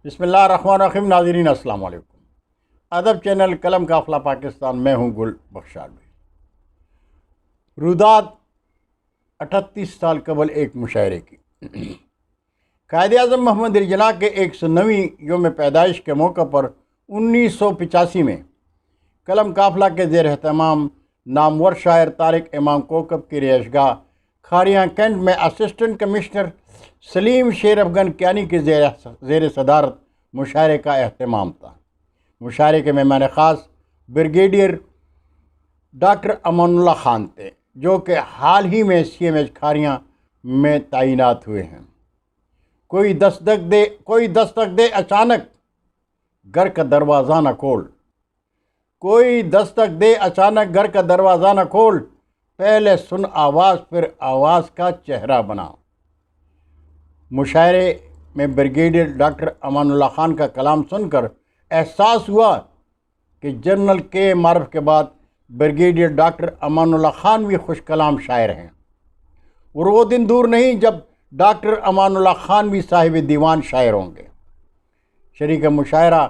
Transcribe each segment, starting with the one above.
بسم اللہ الرحمن الرحیم۔ ناظرین السلام علیکم۔ ادب چینل قلم قافلہ پاکستان، میں ہوں گل بخشال بھائی۔ روداد 38 سال قبل ایک مشاعرے کی قائد اعظم محمد علی جناح کے 109ویں یوم پیدائش کے موقع پر 1985 میں قلم قافلہ کے زیر اہتمام نامور شاعر طارق امام کوکب کی رہائش گاہ کھاریاں کینٹ میں اسسٹنٹ کمشنر سلیم شیر افغان کیانی کے زیر صدارت مشاعرے کا اہتمام تھا۔ مشاعرے کے مہمان خاص بریگیڈیئر ڈاکٹر امان اللہ خان تھے، جو کہ حال ہی میں CMH کھاریاں میں تعینات ہوئے ہیں۔ کوئی دستک دے اچانک گھر کا دروازہ نہ کھول، کوئی دستک دے اچانک گھر کا دروازہ نہ کھول، پہلے سن آواز پھر آواز کا چہرہ بنا۔ مشاعرے میں بریگیڈیئر ڈاکٹر امان اللہ خان کا کلام سن کر احساس ہوا کہ جنرل کے معروف کے بعد بریگیڈیئر ڈاکٹر امان اللہ خان بھی خوش کلام شاعر ہیں، اور وہ دن دور نہیں جب ڈاکٹر امان اللہ خان بھی صاحب دیوان شاعر ہوں گے۔ شریک مشاعرہ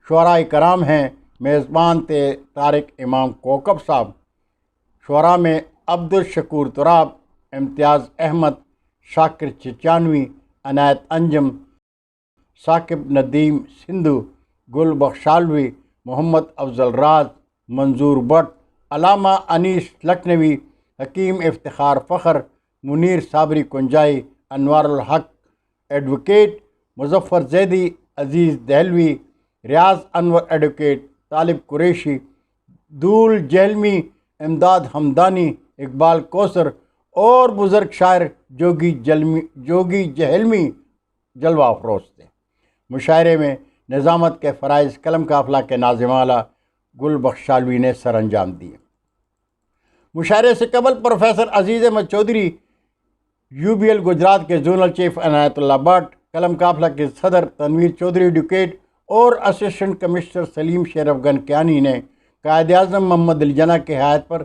شعراء کرام ہیں۔ میزبان تھے طارق امام کوکب صاحب۔ شعراء میں عبدالشکور تراب، امتیاز احمد، شاکر چچانوی، عنایت انجم، ثاقب ندیم سندھو، گل بخشالوی، محمد افضل راز، منظور بٹ، علامہ انیس لکھنوی، حکیم افتخار فخر، منیر صابری کنجائی، انوار الحق ایڈوکیٹ، مظفر زیدی، عزیز دہلوی، ریاض انور ایڈوکیٹ، طالب قریشی، دول جہلمی، امداد ہمدانی، اقبال کوثر اور بزرگ شاعر جوگی جہلمی جلوہ افروز تھے۔ مشاعرے میں نظامت کے فرائض قلم قافلہ کے ناظم اعلیٰ گل بخشالوی نے سر انجام دیے۔ مشاعرے سے قبل پروفیسر عزیز احمد چودھری UBL گجرات کے zonal chief Inayat Allah but, قلم قافلہ کے صدر تنویر چودھری ایڈوکیٹ اور اسسٹنٹ کمشنر سلیم شیر افغان کیانی نے قائد اعظم محمد علی جناح کی حیات پر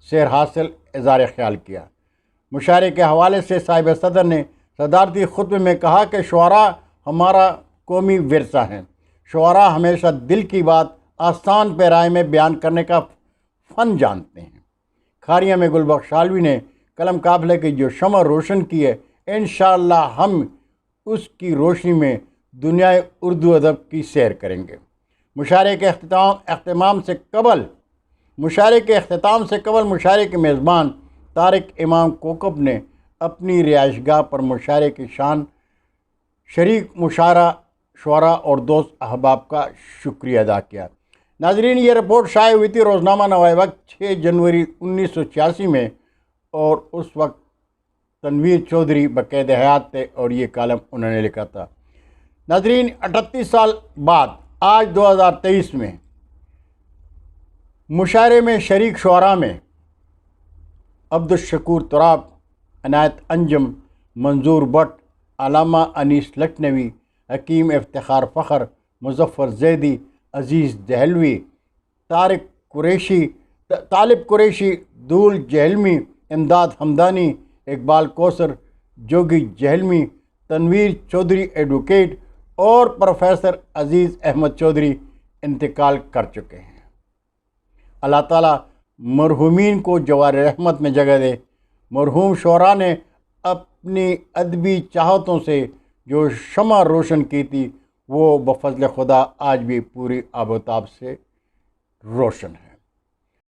سیر حاصل اظہار خیال کیا۔ مشاعرے کے حوالے سے صاحب صدر نے صدارتی خطبے میں کہا کہ شعراء ہمارا قومی ورثہ ہیں۔ شعراء ہمیشہ دل کی بات آسان پیرائے میں بیان کرنے کا فن جانتے ہیں۔ کھاریاں میں گل بخشالوی نے قلم قافلے کی جو شمع روشن کی ہے، انشاءاللہ ہم اس کی روشنی میں دنیا اردو ادب کی سیر کریں گے۔ مشاعرے کے اختتام سے قبل مشاعرے کے میزبان طارق امام کوکب نے اپنی رہائش گاہ پر مشاعرے کی شریک مشاعرہ شعراء اور دوست احباب کا شکریہ ادا کیا۔ ناظرین، یہ رپورٹ شائع ہوئی تھی روزنامہ نوائے وقت 6 جنوری 1986 میں، اور اس وقت تنویر چودھری بقید حیات تھے اور یہ کالم انہوں نے لکھا تھا۔ ناظرین، 38 سال بعد آج 2023 میں مشاعرے میں شریک شعراء میں عبدالشکور تراب، عنایت انجم، منظور بٹ، علامہ انیس لکھنوی، حکیم افتخار فخر، مظفر زیدی، عزیز دہلوی، طالب قریشی، دول جہلمی، امداد ہمدانی، اقبال کوثر، جوگی جہلمی، تنویر چودھری ایڈوکیٹ اور پروفیسر عزیز احمد چودھری انتقال کر چکے ہیں۔ اللہ تعالیٰ مرحومین کو جوار رحمت میں جگہ دے۔ مرحوم شعراء نے اپنی ادبی چاہتوں سے جو شمع روشن کی تھی، وہ بفضل خدا آج بھی پوری آب و تاب سے روشن ہے۔